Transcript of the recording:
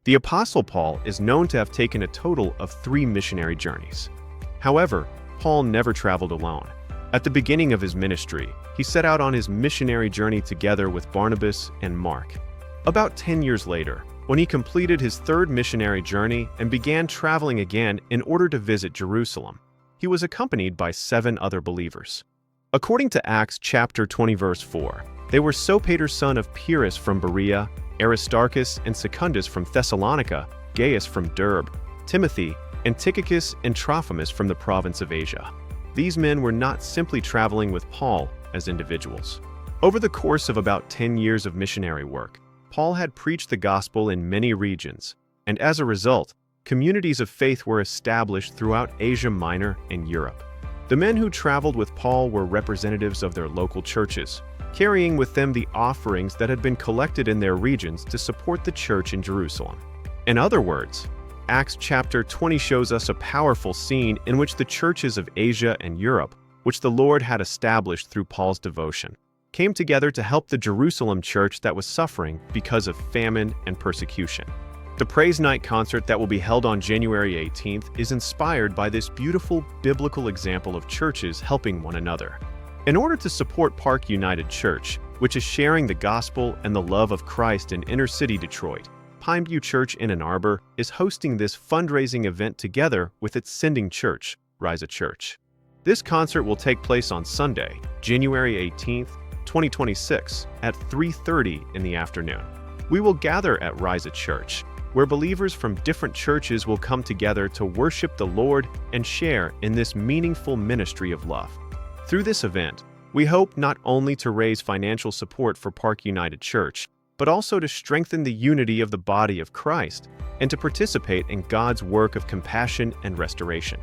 The Apostle Paul is known to have taken a total of 3 missionary journeys. However, Paul never traveled alone. At the beginning of his ministry, he set out on his missionary journey together with Barnabas and Mark. About 10 years later, when he completed his 3rd missionary journey and began traveling again in order to visit Jerusalem, he was accompanied by 7 other believers. According to Acts chapter 20 verse 4, they were Sopater son of Pyrrhus from Berea, Aristarchus and Secundus from Thessalonica, Gaius from Derbe, Timothy, and Tychicus and Trophimus from the province of Asia. These men were not simply traveling with Paul as individuals. Over the course of about 10 years of missionary work, Paul had preached the gospel in many regions, and as a result, communities of faith were established throughout Asia Minor and Europe. The men who traveled with Paul were representatives of their local churches, carrying with them the offerings that had been collected in their regions to support the church in Jerusalem. In other words, Acts chapter 20 shows us a powerful scene in which the churches of Asia and Europe, which the Lord had established through Paul's devotion, came together to help the Jerusalem church that was suffering because of famine and persecution. The Praise Night concert that will be held on January 18th is inspired by this beautiful biblical example of churches helping one another. In order to support Park United Church, which is sharing the gospel and the love of Christ in inner-city Detroit, Pineview Church in Ann Arbor is hosting this fundraising event together with its sending church, Risa Church. This concert will take place on Sunday, January 18th, 2026, at 3:30 in the afternoon. We will gather at Risa Church, where believers from different churches will come together to worship the Lord and share in this meaningful ministry of love. Through this event, we hope not only to raise financial support for Park United Church, but also to strengthen the unity of the body of Christ and to participate in God's work of compassion and restoration.